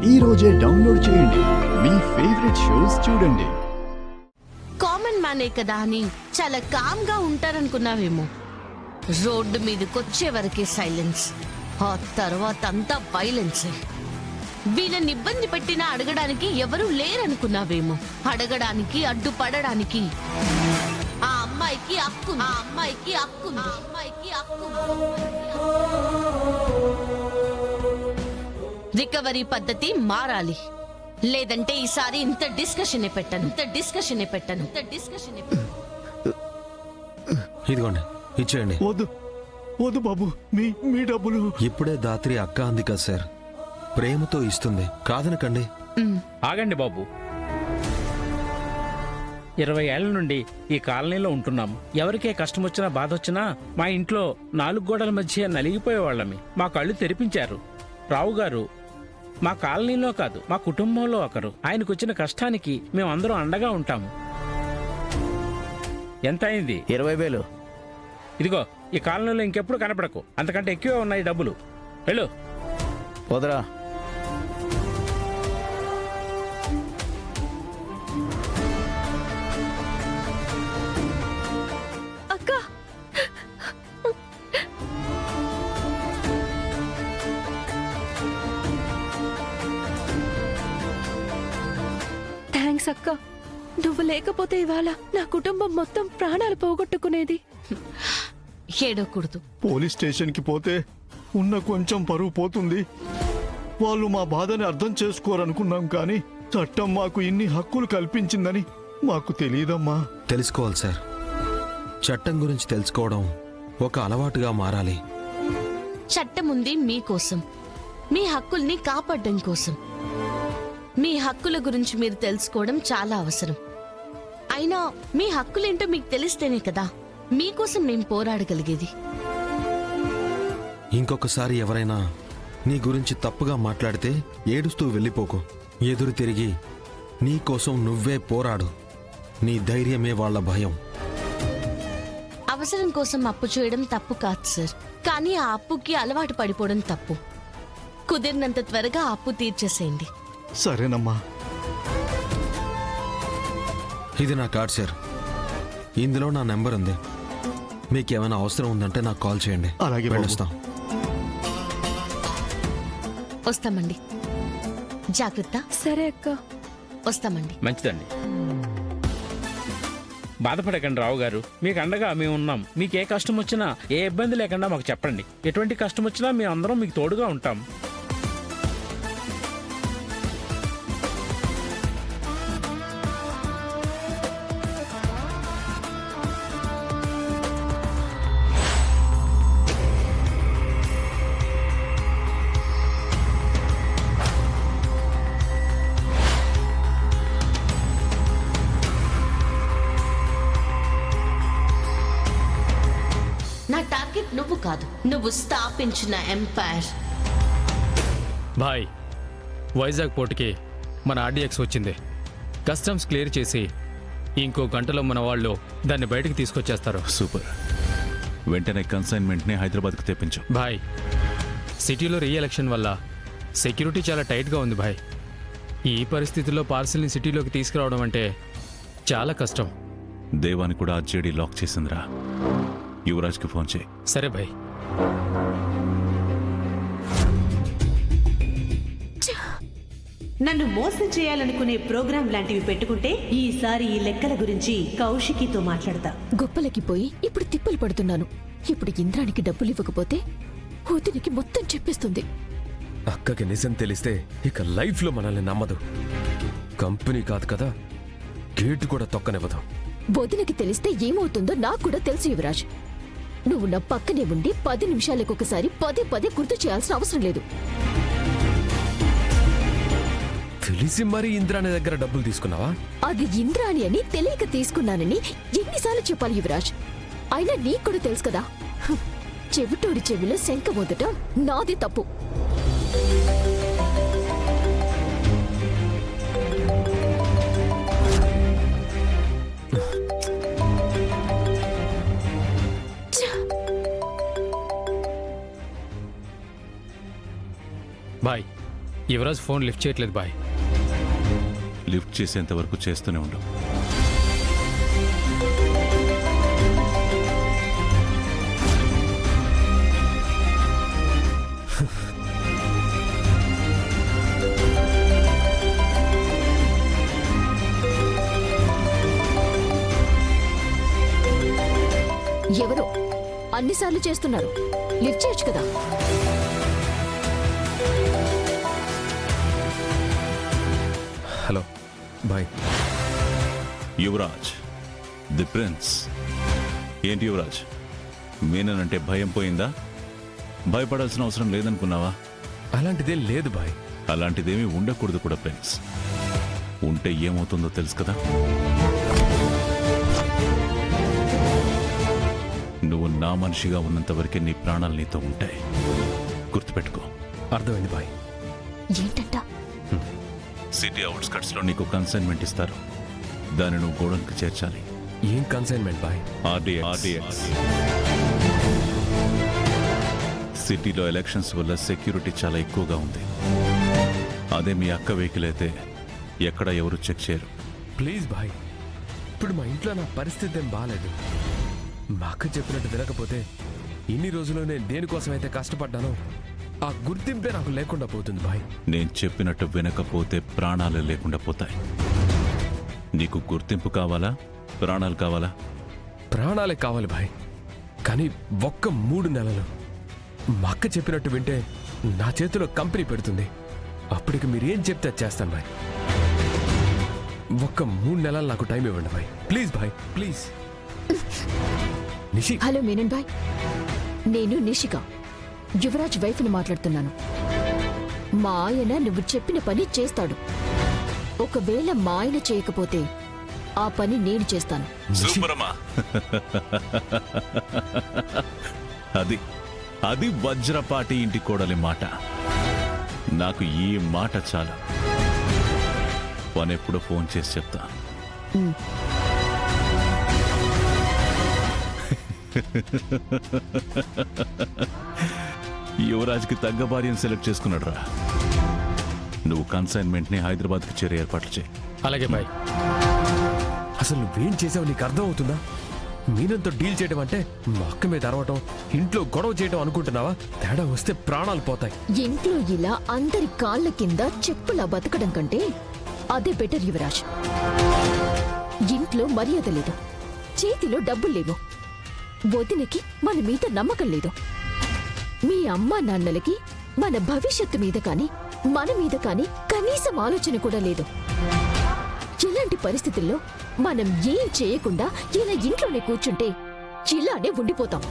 ఈ రోజే డౌన్లోడ్ చేయండి. మీ ఫేవరెట్ షోస్ చూడండి. కామన్ మ్యానే కదా అని చాలా కామ్ గా ఉంటారనుకున్నావేమో. రోడ్డు మీదకొచ్చే వరకే సైలెన్స్, ఆ తర్వాత అంతా వైలెన్స్. వీళ్ళని ఇబ్బంది పెట్టినా అడగడానికి ఎవరూ లేరనుకున్నావేమో. అడగడానికి అడ్డుపడడానికి ఆ అమ్మాయికి హక్కు, ఆ అమ్మాయికి హక్కు, ఆ అమ్మాయికి హక్కు. రికవరీ పద్ధతి మారాలి, లేదంటే ఈసారి ఇంత డిస్కషన్ పెట్టను. ఇదిగోండి, ఇచ్చేయండి. వద్దు వద్దు బాబు, మీ డబ్బులు. ఇప్పుడే దాత్రి అక్క అంది కదా సార్, ప్రేమతో ఇస్తుంది, కాదనకండి. ఆగండి బాబు, 20 ఏళ్ల నుండి ఈ కాలనీలో ఉంటున్నాం. ఎవరికే కష్టం వచ్చినా బాధ వచ్చినా మా ఇంట్లో 4 గోడల మధ్య నలిగిపోయేవాళ్ళమి. మా కళ్ళు తెరిపించారు. రావు గారు మా కాలనీలో కాదు, మా కుటుంబంలో ఒకరు. ఆయనకు వచ్చిన కష్టానికి మేమందరం అండగా ఉంటాము. ఎంత అయింది? 20,000. ఇదిగో, ఈ కాలనీలో ఇంకెప్పుడు కనపడకు, అంతకంటే ఎక్కువే ఉన్నాయి డబ్బులు. వెళ్ళు. వదరా. అక్క, థ్యాంక్స్ అక్క. నువ్వు లేకపోతే ఇవాళ నా కుటుంబం మొత్తం ప్రాణాలు పోగొట్టుకునేది. ఏడవకూడదు. పోలీస్ స్టేషన్కి పోతే ఉన్న కొంచెం పరువు పోతుంది. వాళ్ళు మా బాధని అర్థం చేసుకోరనుకున్నాం, కానీ చట్టం మాకు ఇన్ని హక్కులు కల్పించిందని మాకు తెలియదమ్మా. తెలుసుకోవాలి సార్. చట్టం గురించి తెలుసుకోవడం ఒక అలవాటుగా మారాలి. చట్టం ఉంది మీకోసం, మీ హక్కుల్ని కాపాడడం కోసం. మీ హక్కుల గురించి మీరు తెలుసుకోవడం చాలా అవసరం. అయినా మీ హక్కులేంటో మీకు తెలిస్తేనే కదా మీకోసం నేను పోరాడగలిగేది. ఇంకొకసారి ఎవరైనా నీ గురించి తప్పుగా మాట్లాడితే ఏడుస్తూ వెళ్ళిపోకు. ఎదురు తిరిగి నీ కోసం నువ్వే పోరాడు. నీ ధైర్యమే వాళ్ళ భయం. అవసరం కోసం అప్పు చేయడం తప్పు కాదు సార్, కానీ ఆ అప్పుకి అలవాటు పడిపోవడం తప్పు. కుదిరినంత త్వరగా అప్పు తీర్చేసేయండి. సరేనమ్మా. ఇది నా కార్డ్ సార్, ఇందులో నా నెంబర్ ఉంది. మీకేమైనా అవసరం ఉందంటే నాకు కాల్ చేయండి. అలాగే బాబు. వెళ్ళొస్తాం. వస్తామండి. జాగ్రత్త. సరే అక్క. వస్తామండి. మంచిదండి. బాధపడకండి రావు గారు, మీకు అండగా మేము ఉన్నాం. మీకు ఏ కష్టం వచ్చినా, ఏ ఇబ్బంది లేకుండా మాకు చెప్పండి. ఎటువంటి కష్టం వచ్చినా మేము అందరం మీకు తోడుగా ఉంటాం. నా టార్గెట్ నువ్వు కాదు, నువ్వు స్థాపించిన ఎంపైర్. భాయ్, వైజాగ్ పోర్టుకి మన ఆర్డీఎక్స్ వచ్చింది. కస్టమ్స్ క్లియర్ చేసి ఇంకో గంటలో మన వాళ్ళు దాన్ని బయటకు తీసుకొచ్చేస్తారు. సూపర్. వెంటనే కన్సైన్మెంట్ని హైదరాబాద్కు తెప్పించు. భాయ్, సిటీలో రీ ఎలక్షన్ వల్ల సెక్యూరిటీ చాలా టైట్గా ఉంది భాయ్. ఈ పరిస్థితుల్లో పార్సిల్ని సిటీలోకి తీసుకురావడం అంటే చాలా కష్టం. దేవాన్ని కూడా ఆ జేడీ లాక్ చేసిందిరా. యువరాజ్కి ఫోన్ చేయి. సరే భాయ్. నన్ను మోసం చేయాలనుకునే ప్రోగ్రాం లాంటివి పెట్టుకుంటే ఈసారి ఈ లెక్కల గురించి కౌశికితో మాట్లాడతా. గొప్పలకి పోయి ఇప్పుడు తిప్పలు పడుతున్నాను. ఇప్పుడు ఇంద్రానికి డబ్బులు ఇవ్వకపోతే వదినికి మొత్తం చెప్పేస్తుంది. అక్కకి నిజం తెలిస్తే ఇక లైఫ్ లో మనల్ని నమ్మదు. కంపెనీ కాదు కదా, గేటు కూడా తొక్కనివ్వదు. వదినకి తెలిస్తే ఏమవుతుందో నాకు కూడా తెలుసు యువరాజ్. నువ్వు నా పక్కనే ఉండి 10 నిమిషాలకు ఒకసారి పదే గుర్తు చేయాల్సిన అవసరం లేదు. తెలిసి మరీ ఇంద్రాణి దగ్గర డబ్బులు తీసుకున్నావా? అది ఇంద్రాణి అని తెలియక తీసుకున్నానని ఎన్నిసార్లు చెప్పాలి యువరాజ్? అయినా నీకు కూడా తెలుసు కదా, చెవిటోడి చెవిలో శంఖ మోదటం నాది తప్పు. బాయ్, యువరాజ్ ఫోన్ లిఫ్ట్ చేయట్లేదు బాయ్. లిఫ్ట్ చేసేంత వరకు చేస్తూనే ఉండు. ఎవరు అన్నిసార్లు చేస్తున్నారు? లిఫ్ట్ చేయొచ్చు కదా. హలో బాయ్. Yuvaraj, the prince. ఏంటి యువరాజ్, మీననంటే భయం పోయిందా? భయపడాల్సిన అవసరం లేదనుకున్నావా? అలాంటిదేం లేదు బాయ్. అలాంటిదేమీ ఉండకూడదు కూడా ప్రిన్స్. ఉంటే ఏమవుతుందో తెలుసు కదా. నువ్వు నా మనిషిగా ఉన్నంత వరకే నీ ప్రాణాలు నీతో ఉంటాయి. గుర్తుపెట్టుకో. అర్థమైంది బాయ్. ఏంటంట? సిటీ అవుట్స్కట్స్ లో నీకు కన్సైన్మెంట్ ఇస్తారు. దాన్ని నువ్వు గోడౌన్కి చేర్చాలి. ఏం కన్సైన్మెంట్ బాయ్? ఆర్డీఎక్స్. సిటీలో ఎలక్షన్స్ వల్ల సెక్యూరిటీ చాలా ఎక్కువగా ఉంది. అదే మీ అక్క వెహికల్ అయితే ఎక్కడ ఎవరు చెక్ చేయరు. ప్లీజ్ బాయ్, ఇప్పుడు మా ఇంట్లో నా పరిస్థితి ఏం బాగాలేదు. మా అక్క చెప్పినట్టు వినకపోతే ఇన్ని రోజులు నేను దేనికోసమైతే కష్టపడ్డానో ఆ గుర్తింపే నాకు లేకుండా పోతుంది బాయ్. నేను చెప్పినట్టు వినకపోతే ప్రాణాలు లేకుండా పోతాయి. నీకు గుర్తింపు కావాలా, ప్రాణాలు కావాలా? ప్రాణాలే కావాలి బాయ్. కానీ ఒక్క 3 నెలలు మా అక్క చెప్పినట్టు వింటే నా చేతిలో కంపెనీ పెడుతుంది. అప్పటికి మీరేం చెప్తే అది చేస్తాను బాయ్. ఒక్క 3 నెలలు నాకు టైం ఇవ్వండి బాయ్. ప్లీజ్ బాయ్, ప్లీజ్. నిషి. హలో మీనన్ బాయ్, నేను నిషిక, యువరాజ్ వైఫ్ని మాట్లాడుతున్నాను. మా ఆయన నువ్వు చెప్పిన పని చేస్తాడు. ఒకవేళ మా ఆయన చేయకపోతే ఆ పని నేను చేస్తాను. సూపరమ్మా. అది వజ్రపాటి ఇంటి కోడలి మాట. నాకు ఈ మాట చాలు. పనెప్పుడు ఫోన్ చేసి చెప్తా. యువరాజ్కి తగ్గ భార్యను సెలెక్ట్ చేసుకున్నాడు రా. నువ్వు కన్సైన్మెంట్ ని హైదరాబాద్కి చేరే ఏర్పాట్లు చేయి. అలాగే బాయ్. అసలు నువ్వేం చేసావు నీకు అర్థం అవుతుందా? మీనంతో డీల్ చేయడం అంటే మా అక్క మీద అరవటం, ఇంట్లో గొడవ చేయడం అనుకుంటున్నావా? తేడా వస్తే ప్రాణాలు పోతాయి. ఇంట్లో ఇలా అందరి కాళ్ళ కింద చెప్పులా బతకడం కంటే అదే బెటర్ యువరాజ్. ఇంట్లో మర్యాద లేదు, చేతిలో డబ్బులు లేవు, వదినకి మన మీద నమ్మకం లేదు, మీ అమ్మా నాన్నలకి మన భవిష్యత్తు మీద కానీ మన మీద కానీ కనీసం ఆలోచన కూడా లేదు. ఇలాంటి పరిస్థితుల్లో మనం ఏం చేయకుండా ఇలా ఇంట్లోనే కూర్చుంటే ఇలానే ఉండిపోతాం.